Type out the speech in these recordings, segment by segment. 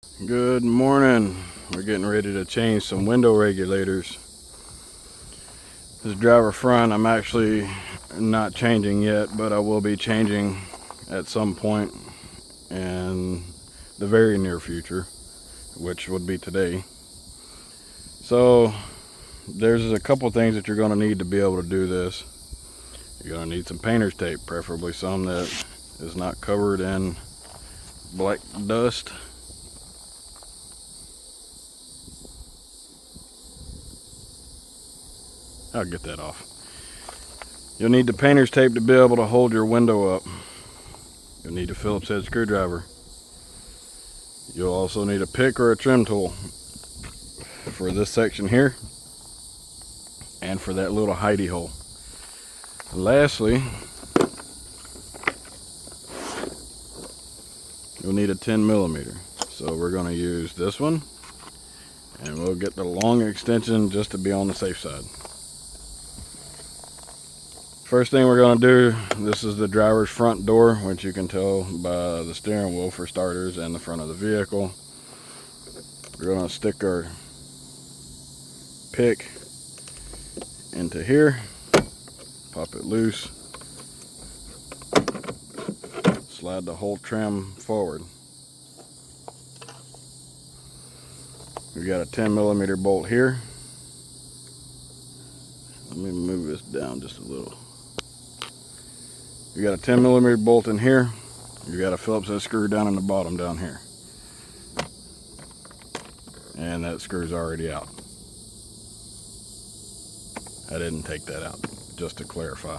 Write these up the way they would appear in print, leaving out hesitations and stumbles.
Good morning. We're getting ready to change some window regulators. This driver front I'm actually not changing yet, but I will be changing at some point in the very near future, which would be today. So there's a couple things that you're going to need to be able to do this. You're going to need some painter's tape, preferably some that is not covered in black dust. I'll get that off. You'll need the painter's tape to be able to hold your window up. You'll need a Phillips head screwdriver. You'll also need a pick or a trim tool for this section here and for that little hidey hole. Lastly, you'll need a 10mm. So we're going to use this one, and we'll get the long extension just to be on the safe side. First thing we're going to do, this is the driver's front door, which you can tell by the steering wheel for starters and the front of the vehicle. We're going to stick our pick into here, pop it loose, slide the whole trim forward. We've got a 10mm bolt here. Let me move this down just a little. You got a 10mm bolt in here. You got a Phillips head screw down in the bottom down here. And that screw's already out. I didn't take that out, just to clarify.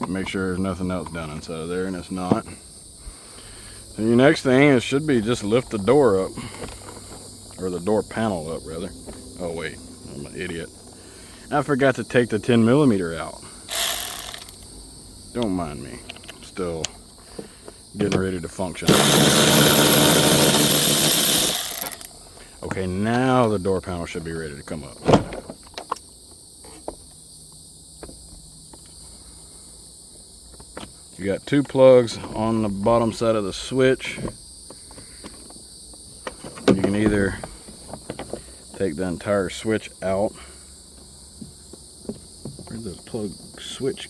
Make sure there's nothing else down inside of there, and it's not. So your next thing is should be just lift the door up, or the door panel up rather. Oh wait, I'm an idiot. I forgot to take the 10mm out. Don't mind me. Still getting ready to function. Okay, now the door panel should be ready to come up. You got two plugs on the bottom side of the switch. You can either take the entire switch out. Where'd the plug switch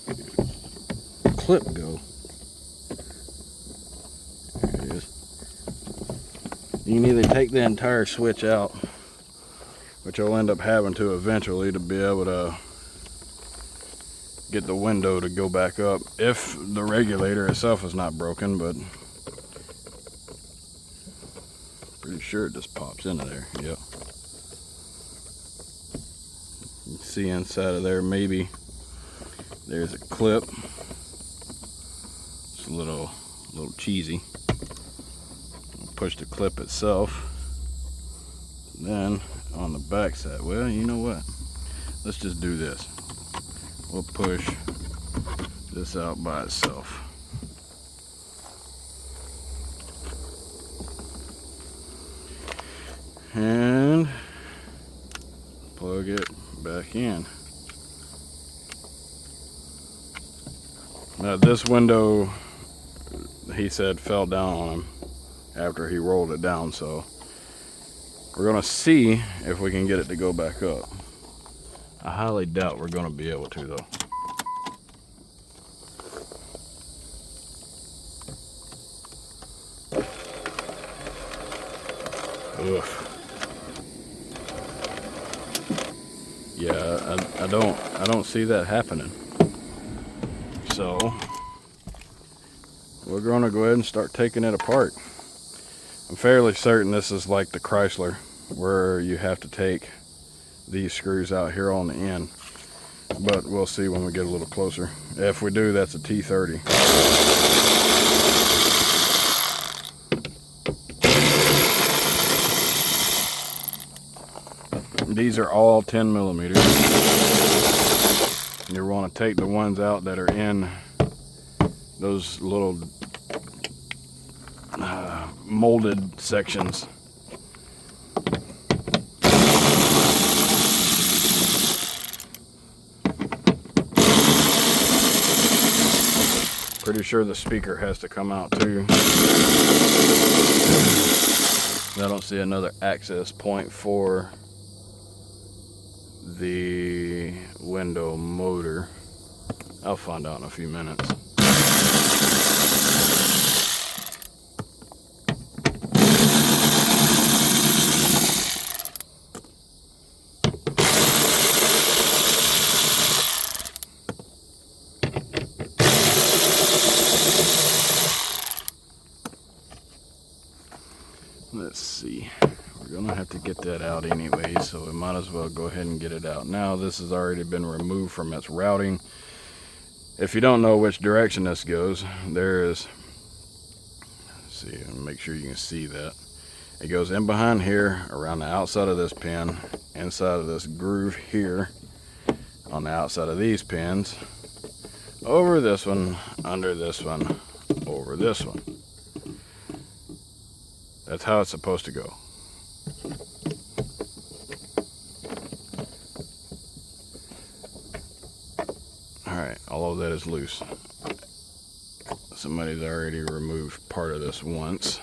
clip go? There it is. You can either take the entire switch out, which you'll end up having to eventually to be able to get the window to go back up if the regulator itself is not broken, but pretty sure it just pops into there. Yep. You can see inside of there maybe there's a clip. It's a little cheesy. Push the clip itself. Then on the back side, well, you know what? Let's just do this. We'll push this out by itself. And plug it back in. Now this window, he said, fell down on him after he rolled it down, so we're gonna see if we can get it to go back up. I highly doubt we're gonna be able to though. Ugh. Yeah, I don't see that happening. So we're gonna go ahead and start taking it apart. I'm fairly certain this is like the Chrysler, where you have to take these screws out here on the end, but we'll see when we get a little closer. If we do, that's a T30. These are all 10mm. You want to take the ones out that are in those little molded sections. Pretty sure the speaker has to come out too. I don't see another access point for the window motor. I'll find out in a few minutes. Let's see. We're gonna have to get that out anyway, so we might as well go ahead and get it out. Now this has already been removed from its routing. If you don't know which direction this goes, there is, let's see, make sure you can see that. It goes in behind here, around the outside of this pin, inside of this groove here, on the outside of these pins, over this one, under this one, over this one. That's how it's supposed to go. Alright, all of that is loose. Somebody's already removed part of this once.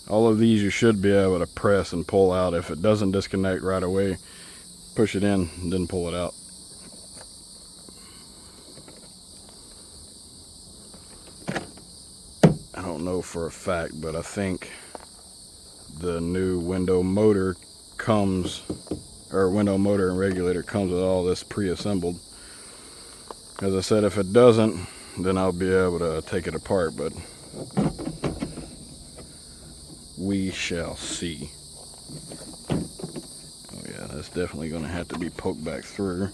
All of these you should be able to press and pull out. If it doesn't disconnect right away, push it in and then pull it out. I don't know for a fact, but I think the new window motor comes, or window motor and regulator comes with all this pre-assembled. As I said, if it doesn't, then I'll be able to take it apart, but we shall see. Oh yeah, that's definitely going to have to be poked back through.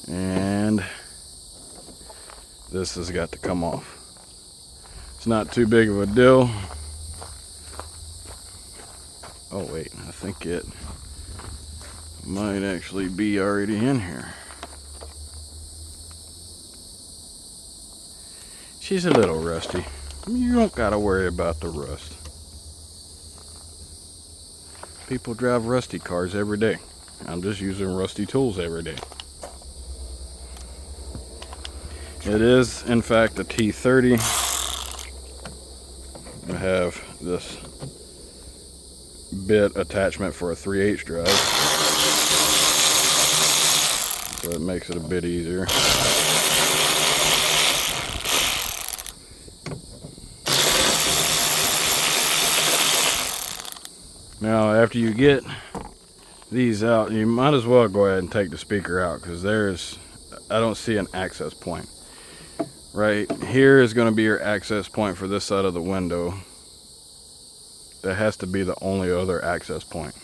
And this has got to come off. It's not too big of a deal. Oh wait, I think it might actually be already in here. She's a little rusty. You don't gotta worry about the rust. People drive rusty cars every day. I'm just using rusty tools every day. It is, in fact, a T30. I have this bit attachment for a 3/8 drive, so it makes it a bit easier. Now after you get these out, you might as well go ahead and take the speaker out, because I don't see an access point. Right here is going to be your access point for this side of the window. That has to be the only other access point.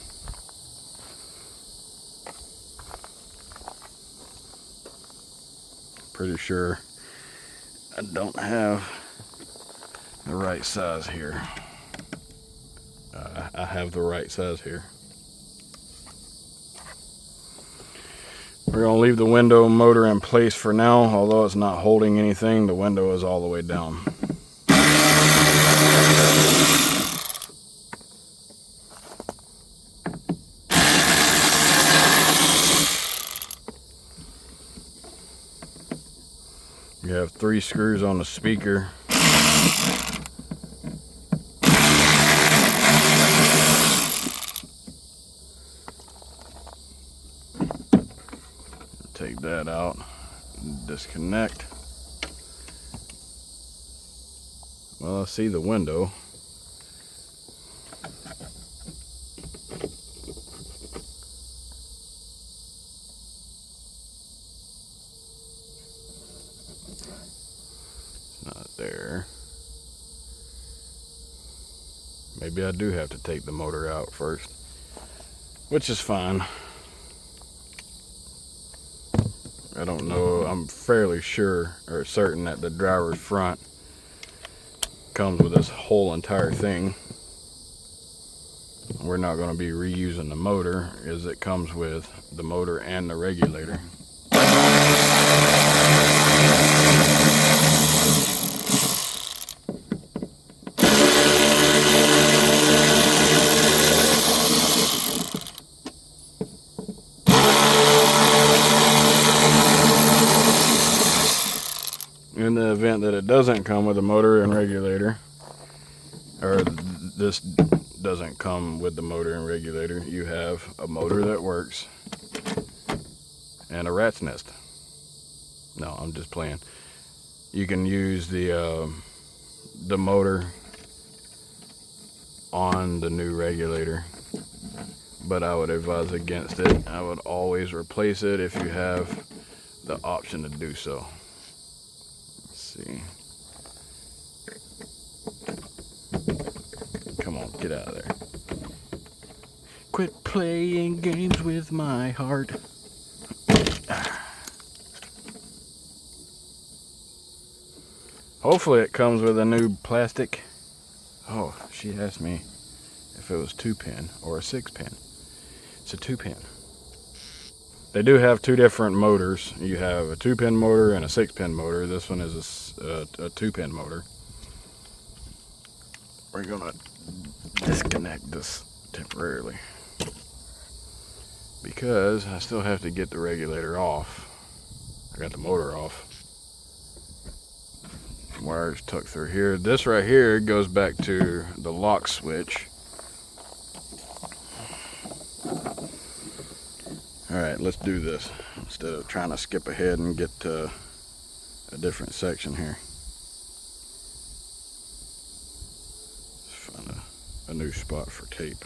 Pretty sure I don't have the right size here. I have the right size here. We're going to leave the window motor in place for now. Although it's not holding anything, the window is all the way down. You have 3 screws on the speaker. Take that out, disconnect. Well, I see the window. It's not there. Maybe I do have to take the motor out first, which is fine. I don't know, I'm fairly sure or certain that the driver's front comes with this whole entire thing. We're not going to be reusing the motor, as it comes with the motor and the regulator. In the event that it doesn't come with a motor and regulator, or this doesn't come with the motor and regulator, you have a motor that works and a rat's nest. No, I'm just playing. You can use the motor on the new regulator, but I would advise against it. I would always replace it if you have the option to do so. Let's see. Come on, get out of there. Quit playing games with my heart. Hopefully it comes with a new plastic. Oh, she asked me if it was 2-pin or a 6-pin. It's a 2-pin. They do have two different motors. You have a 2-pin motor and a 6-pin motor. This one is a 2-pin motor. We're gonna disconnect this temporarily because I still have to get the regulator off. I got the motor off. Wires tucked through here. This right here goes back to the lock switch. Alright, let's do this instead of trying to skip ahead and get to a different section here. Let's find a new spot for tape.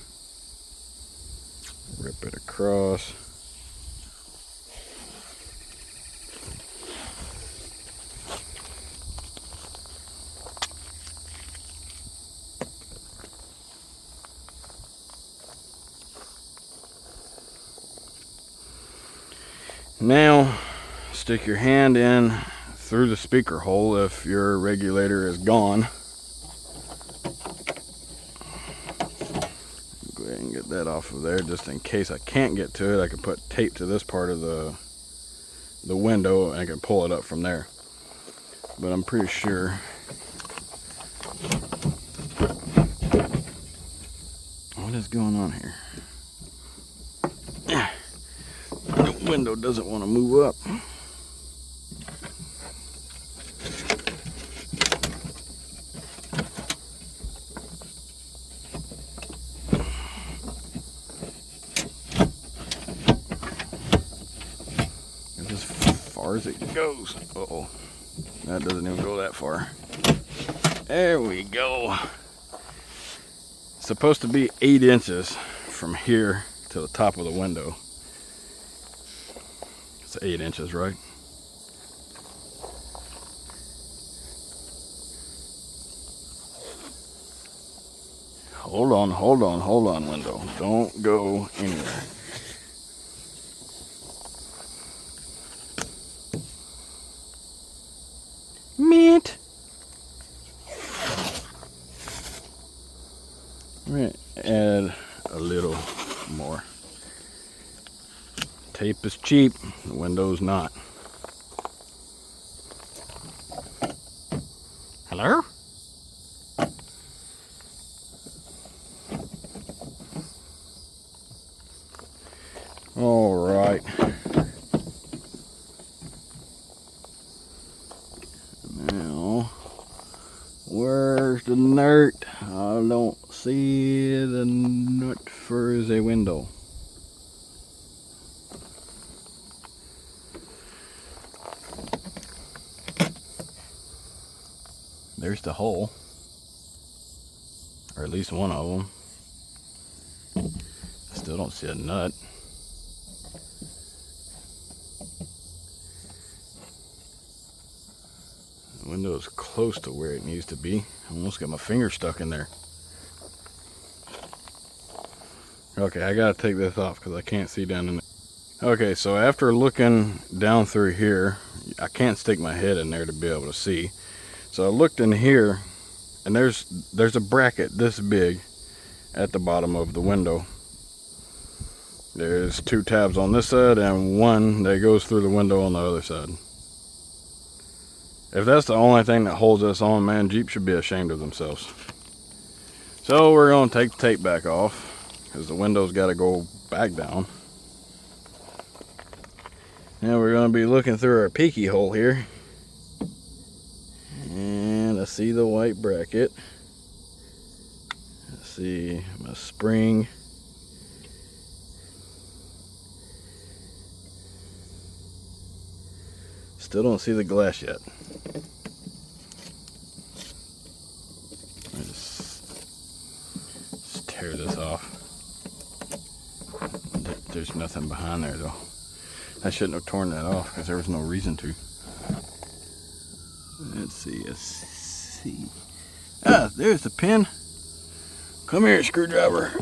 Rip it across. Now, stick your hand in through the speaker hole if your regulator is gone. Go ahead and get that off of there just in case I can't get to it. I can put tape to this part of the window and I can pull it up from there. But I'm pretty sure. What is going on here? The window doesn't want to move up. It's as far as it goes. Uh-oh. That doesn't even go that far. There we go. It's supposed to be 8 inches from here to the top of the window. It's 8 inches, right? Hold on, window. Don't go anywhere. Mint. I'm going to add a little more. Tape is cheap, the window's not. Hello? All right. Now, where's the nut? I don't see the nut for the window. There's the hole, or at least one of them. I still don't see a nut. The window is close to where it needs to be. I almost got my finger stuck in there. Okay, I gotta take this off because I can't see down in there. Okay, so after looking down through here, I can't stick my head in there to be able to see. So I looked in here, and there's a bracket this big at the bottom of the window. There's 2 tabs on this side and one that goes through the window on the other side. If that's the only thing that holds us on, man, Jeep should be ashamed of themselves. So we're going to take the tape back off because the window's got to go back down. Now we're going to be looking through our peeky hole here. see the white bracket. I see my spring. Still don't see the glass yet. Just tear this off. There's nothing behind there though. I shouldn't have torn that off because there was no reason to. Let's see. Ah, there's the pin. Come here, screwdriver.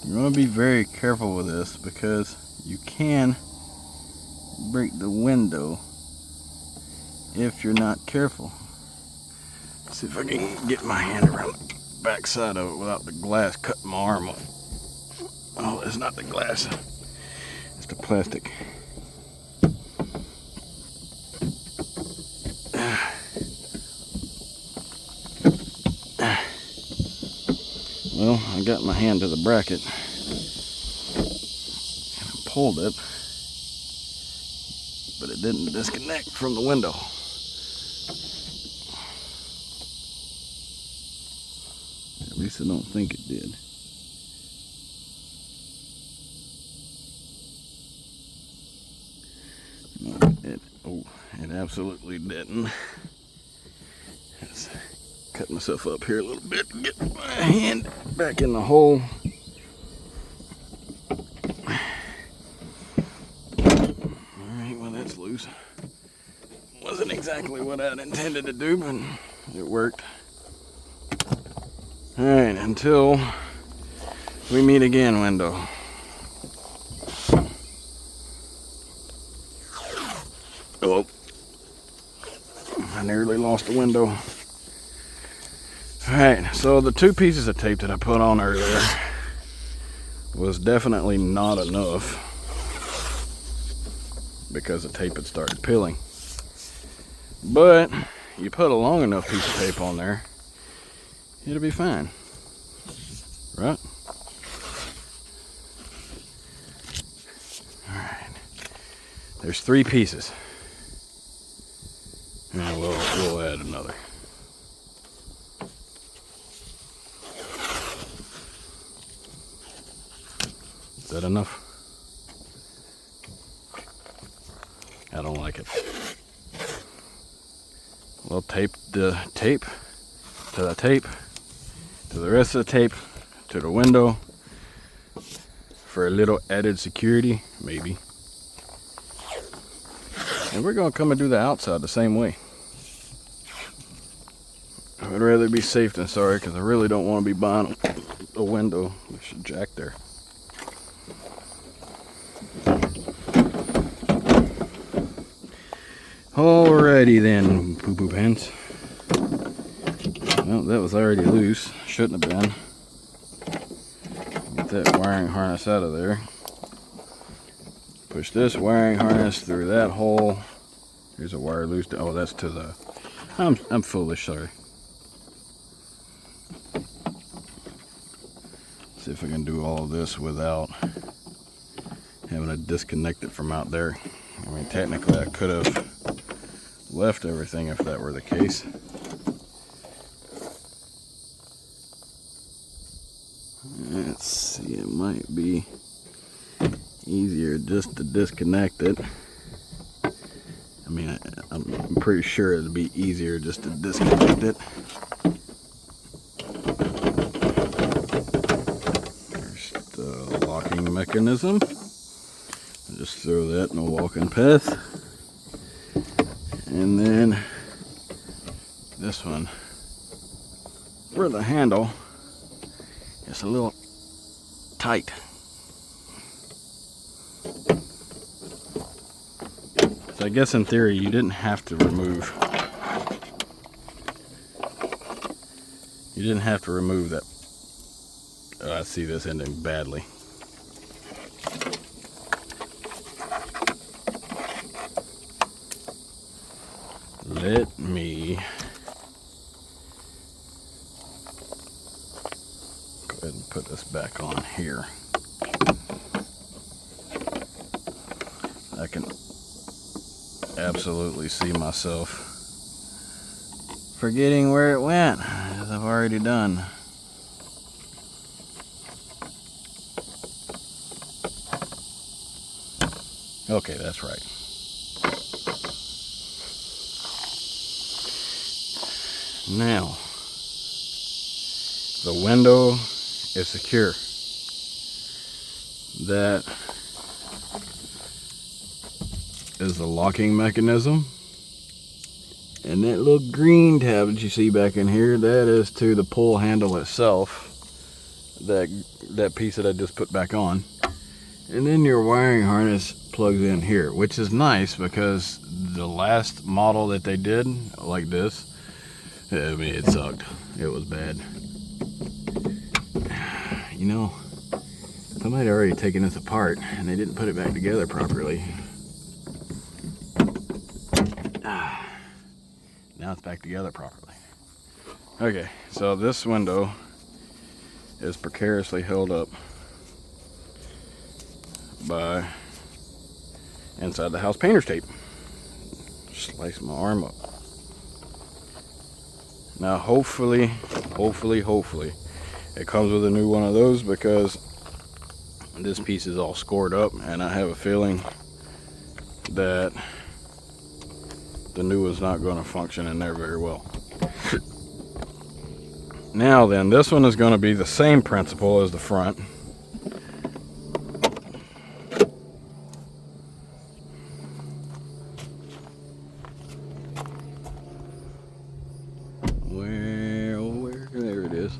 You want to be very careful with this because you can break the window if you're not careful. Let's see if I can get my hand around the back side of it without the glass cutting my arm off. Oh, it's not the glass, it's the plastic. Well, I got my hand to the bracket and I pulled it, but it didn't disconnect from the window. At least I don't think it did. No, it absolutely didn't. Let's cut myself up here a little bit and get my hand back in the hole. Alright, well that's loose. Wasn't exactly what I'd intended to do, but it worked. Alright, until we meet again, window. Oh, I nearly lost the window. Alright, so the 2 pieces of tape that I put on earlier was definitely not enough because the tape had started peeling. But you put a long enough piece of tape on there, it'll be fine, right? Alright, there's 3 pieces, and we'll add another. Is that enough? I don't like it. We'll tape the tape to the tape, to the rest of the tape, to the window for a little added security, maybe. And we're gonna come and do the outside the same way. I would rather be safe than sorry because I really don't want to be buying a window. There's a jack there. Alrighty then, poo-poo pants. Well, that was already loose. Shouldn't have been. Get that wiring harness out of there. Push this wiring harness through that hole. Here's a wire loose. Oh, that's to the... I'm foolish, sorry. See if I can do all of this without having to disconnect it from out there. I mean, technically I could have left everything if that were the case. Let's see, it might be easier just to disconnect it. I mean, I'm pretty sure it'd be easier just to disconnect it. There's the locking mechanism. Just throw that in a walking path. And then this one for the handle, it's a little tight. So I guess in theory you didn't have to remove that. Oh, I see this ending badly. Let me put this back on here. I can absolutely see myself forgetting where it went, as I've already done. Okay, that's right. Now, the window is secure. That is the locking mechanism. And that little green tab that you see back in here, that is to the pull handle itself. That piece that I just put back on. And then your wiring harness plugs in here, which is nice because the last model that they did like this, I mean, it sucked. It was bad. You know, somebody had already taken this apart and they didn't put it back together properly. Now it's back together properly. Okay, so this window is precariously held up by inside the house painter's tape. Slice my arm up. Now hopefully it comes with a new one of those, because this piece is all scored up and I have a feeling that the new one's not going to function in there very well. Now then, this one is going to be the same principle as the front. There it is.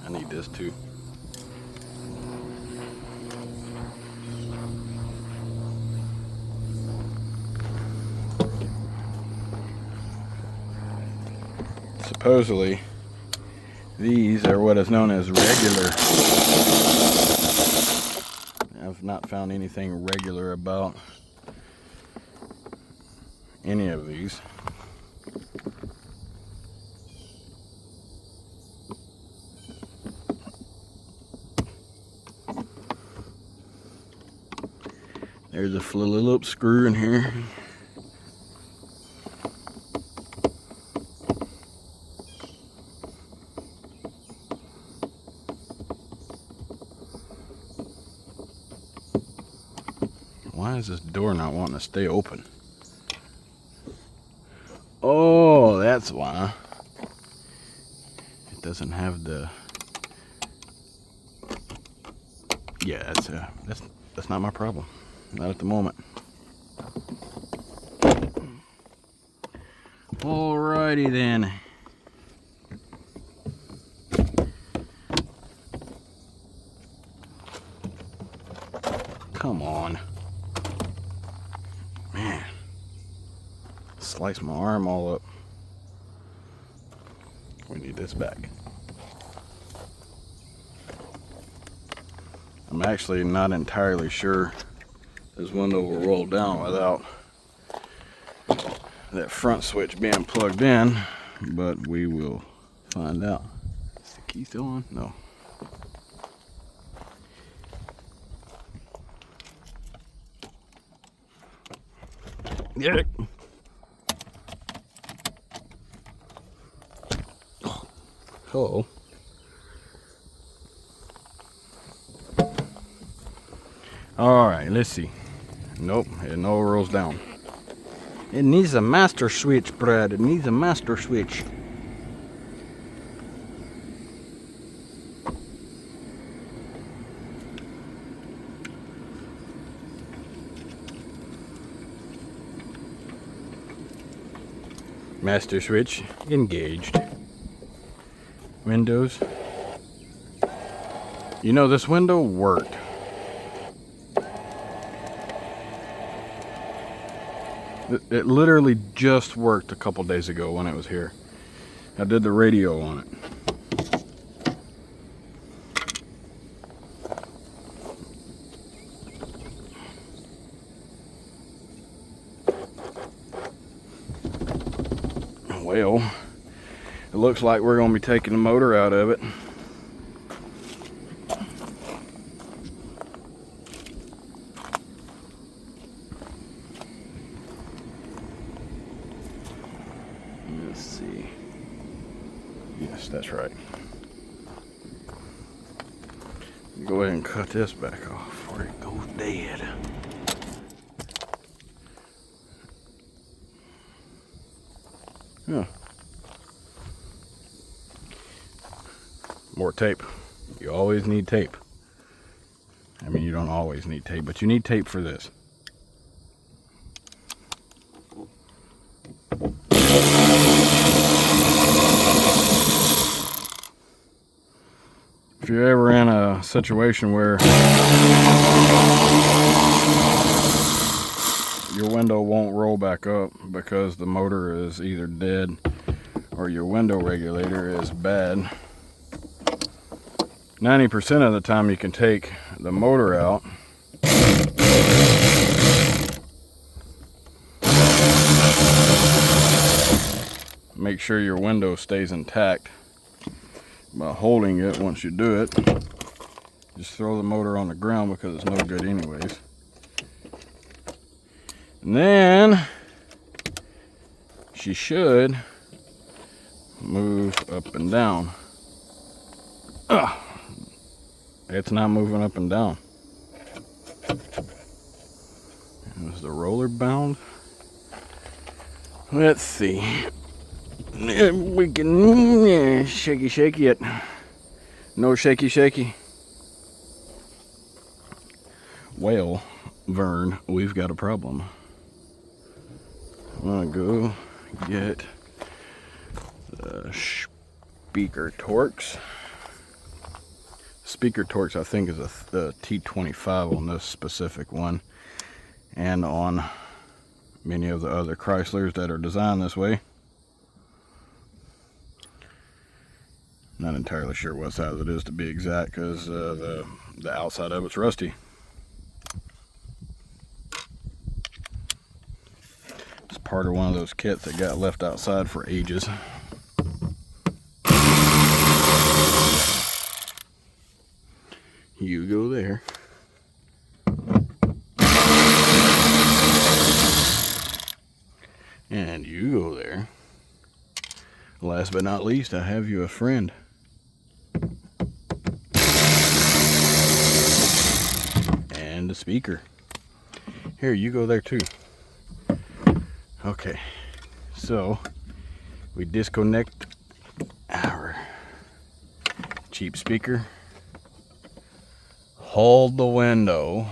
I need this too. Supposedly, these are what is known as regular. I've not found anything regular about any of these. There's a Phillips screw in here. Why is this door not wanting to stay open? Oh, that's why. It doesn't have the... Yeah, that's not my problem. Not at the moment. Alrighty then. Come on. Man. Slice my arm all up. We need this back. I'm actually not entirely sure this window will roll down without that front switch being plugged in, but we will find out. Is the key still on? No. Yeah. Hello. All right, let's see. Nope, it no rolls down. It needs a master switch, Brad. It needs a master switch. Master switch engaged. Windows. You know, this window worked. It literally just worked a couple days ago when it was here. I did the radio on it. Well, it looks like we're going to be taking the motor out of it Let's see. Yes, that's right. Go ahead and cut this back off before it goes dead. Yeah. More tape. You always need tape. I mean, you don't always need tape, but you need tape for this. If you're ever in a situation where your window won't roll back up because the motor is either dead or your window regulator is bad, 90% of the time you can take the motor out, make sure your window stays intact by holding it. Once you do it, just throw the motor on the ground because it's no good anyways. And then she should move up and down. It's not moving up and down. Is the roller bound? Let's see. We can shaky it. No shaky. Well, Vern, we've got a problem. I'm gonna go get the speaker Torx. Speaker Torx, I think, is the T25 on this specific one, and on many of the other Chryslers that are designed this way. Not entirely sure what size it is to be exact, because the outside of it's rusty. It's part of one of those kits that got left outside for ages. You go there. And you go there. Last but not least, I have you a friend. And the speaker. Here, you go there too. Okay, so we disconnect our cheap speaker. Hold the window.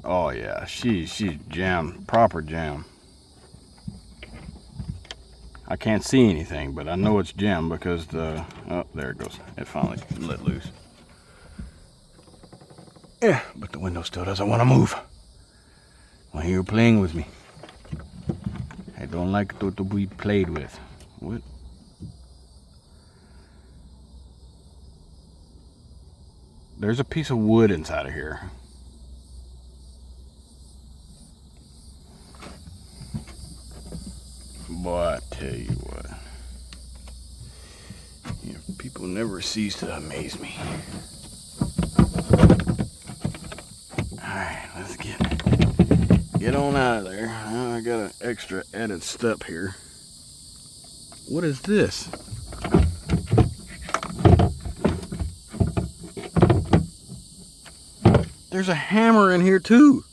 Oh yeah, she's jammed, proper jam. I can't see anything, but I know it's jammed because the, oh, there it goes. It finally let loose. Yeah, but the window still doesn't want to move when you're playing with me. I don't like to be played with. What? There's a piece of wood inside of here. Boy, I tell you what. You know, people never cease to amaze me. Alright, let's get on out of there. Now I got an extra added step here. What is this? There's a hammer in here too.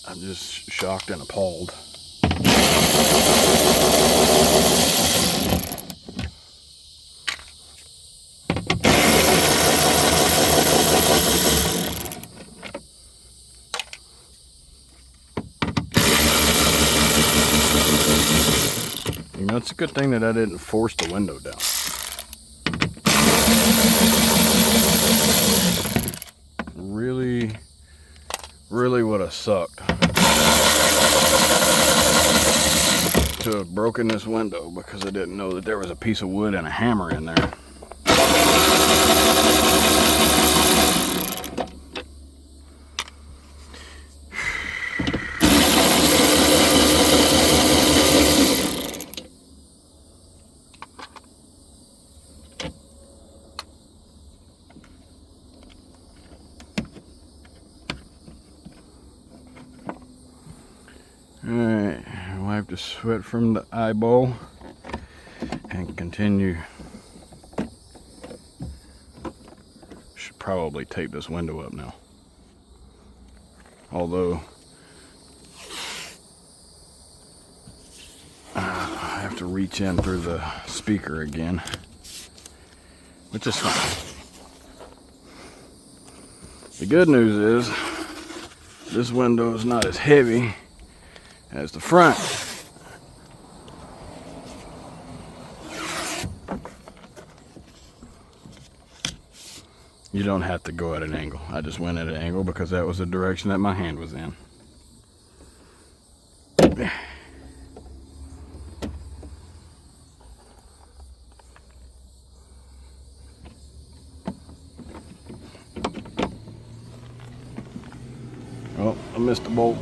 I'm just shocked and appalled. You know, it's a good thing that I didn't force the window down. Really would have sucked to have broken this window because I didn't know that there was a piece of wood and a hammer in there. the sweat from the eyeball and continue. Should probably tape this window up now. Although I have to reach in through the speaker again, which is fine. The good news is this window is not as heavy as the front. You don't have to go at an angle. I just went at an angle because that was the direction that my hand was in. Oh, I missed the bolt.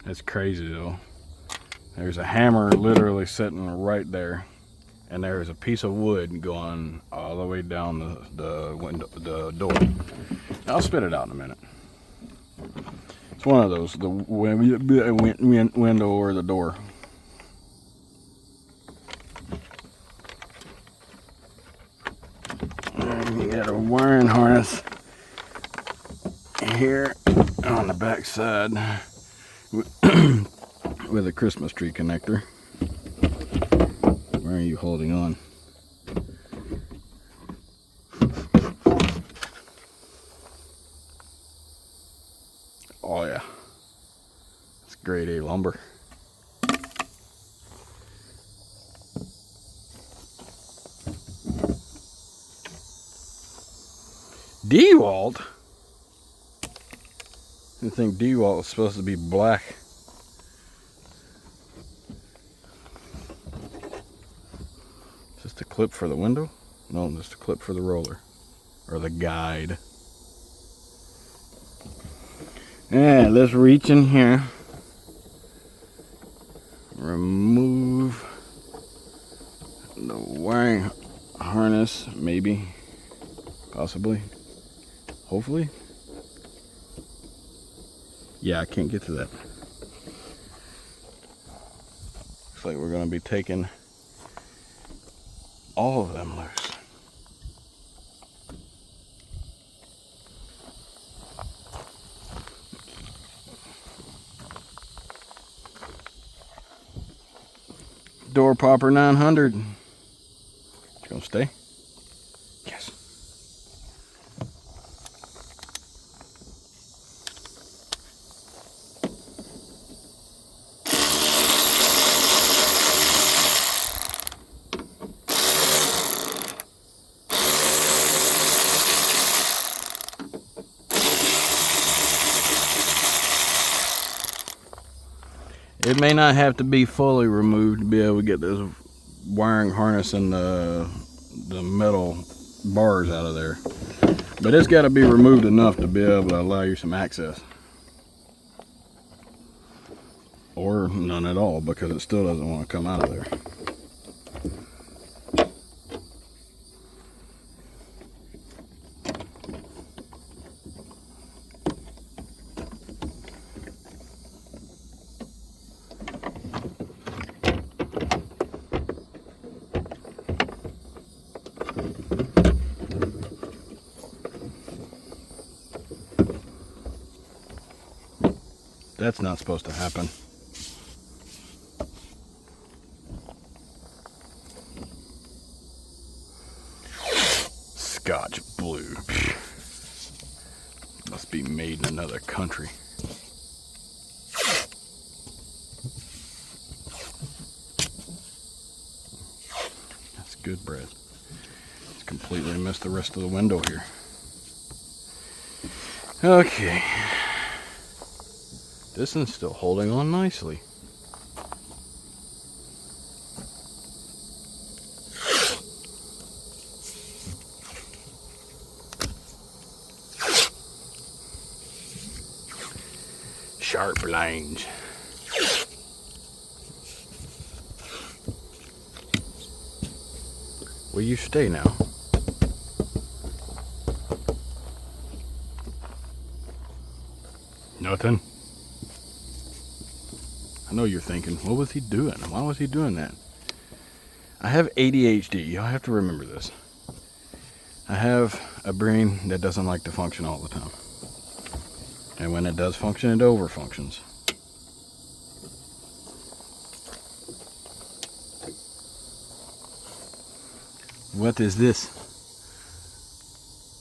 That's crazy though. There's a hammer literally sitting right there, and there's a piece of wood going all the way down the window, the door. I'll spit it out in a minute. It's one of those, the window or the door. And you got a wiring harness here on the back side with a Christmas tree connector. Where are you holding on? Oh yeah, it's grade A lumber. DeWalt? I think DeWalt was supposed to be black. Is this the clip for the window? No, just a clip for the roller. Or the guide. Yeah, let's reach in here. Remove the wiring harness, maybe. Possibly. Hopefully. Yeah, I can't get to that. Looks like we're going to be taking all of them loose. Door popper 900. It's going to stay? Yes. It may not have to be fully removed to be able to get this wiring harness and the metal bars out of there. But it's got to be removed enough to be able to allow you some access. Or none at all, because it still doesn't want to come out of there. That's not supposed to happen. Scotch blue. Must be made in another country. That's good bread. It's completely missed the rest of the window here. Okay. This one's still holding on nicely. Sharp lines. Will you stay now? Nothing. I know you're thinking, what was he doing? Why was he doing that? I have ADHD. Y'all have to remember this. I have a brain that doesn't like to function all the time. And when it does function, it overfunctions. What is this?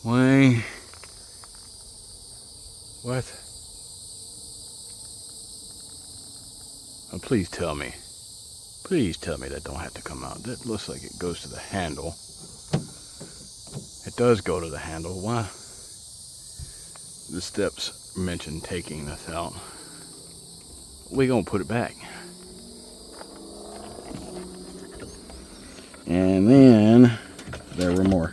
Why? What? Oh, please tell me. Please tell me that don't have to come out. That looks like it goes to the handle. It does go to the handle. Why? The steps mentioned taking this out. We gonna put it back. And then there were more.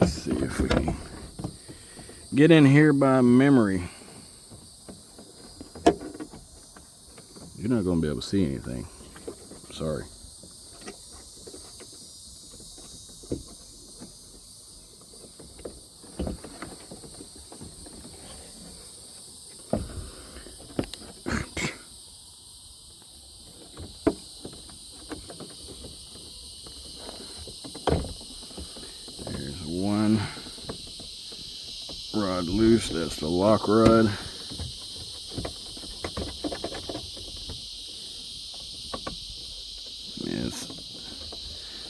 Let's see if we can get in here by memory. You're not gonna be able to see anything. Sorry. There's one rod loose. That's the lock rod.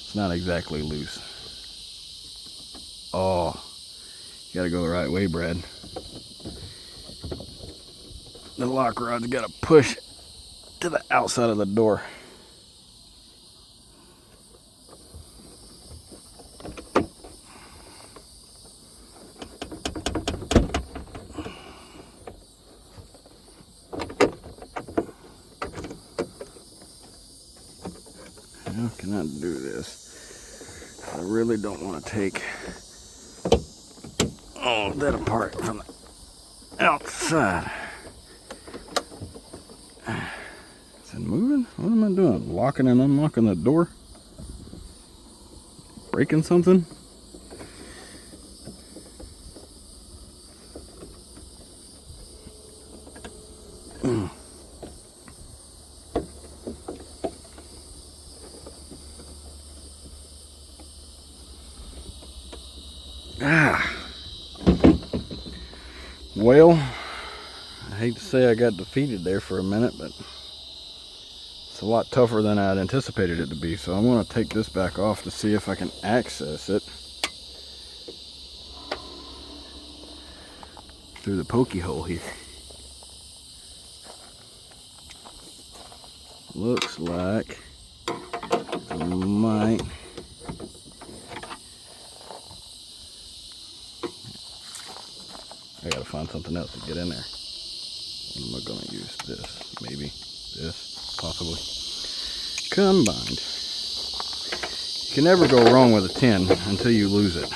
It's not exactly loose. Oh, you gotta go the right way, Brad. The lock rod's gotta push to the outside of the door. How can I do this? I really don't want to take all of that apart from the outside. Is it moving? What am I doing? Locking and unlocking the door? Breaking something? Well, I hate to say I got defeated there for a minute, but it's a lot tougher than I'd anticipated it to be. So I'm going to take this back off to see if I can access it through the pokey hole here. Looks like I might. I gotta find something else to get in there. What am I gonna use? This, maybe this, possibly. Combined. You can never go wrong with a 10 until you lose it.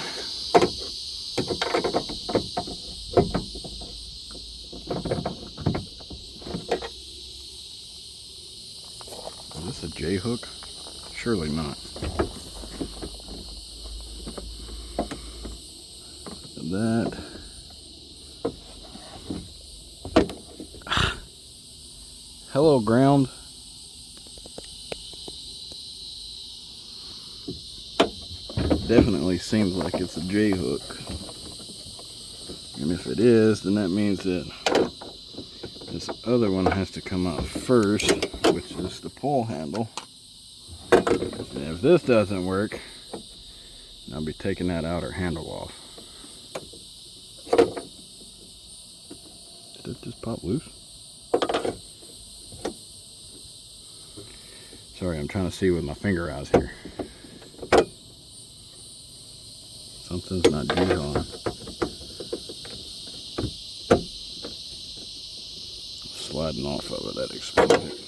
Is this a J hook? Surely not. That. Hello, ground. Definitely seems like it's a J hook. And if it is, then that means that this other one has to come out first, which is the pull handle. And if this doesn't work, I'll be taking that outer handle off. Did it just pop loose? Sorry, I'm trying to see with my finger eyes here. Something's not jihad. Sliding off of it, that exposed it.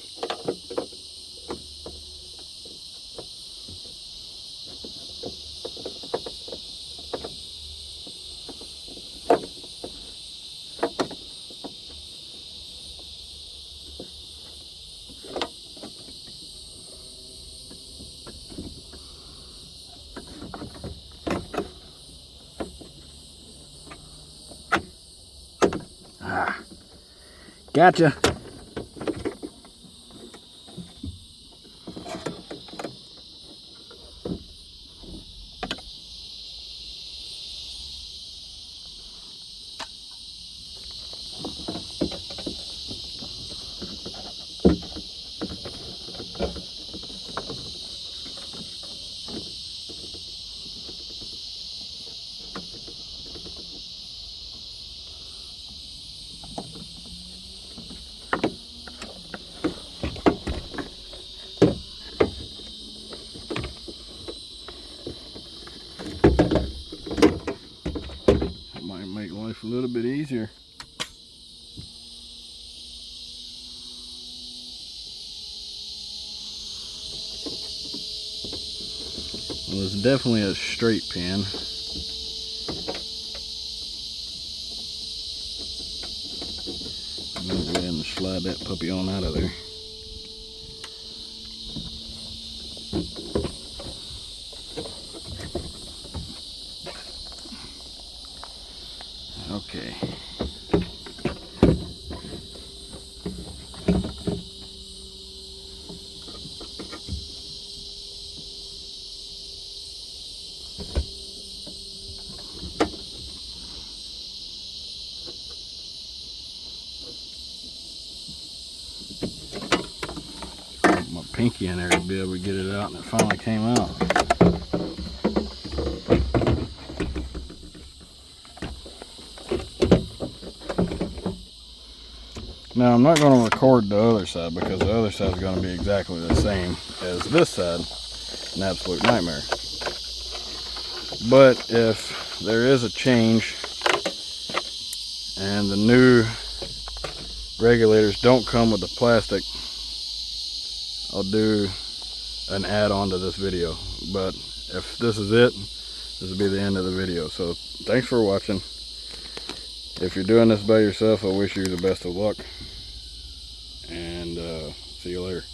Gotcha. Might make life a little bit easier. Well, it's definitely a straight pin. I'm gonna go ahead and slide that puppy on out of there. Okay. My pinky in there to be able to get it out, and it finally came out. Now I'm not going to record the other side because the other side is going to be exactly the same as this side, an absolute nightmare. But if there is a change and the new regulators don't come with the plastic, I'll do an add-on to this video. But if this is it, this will be the end of the video. So thanks for watching. If you're doing this by yourself, I wish you the best of luck, and see you later.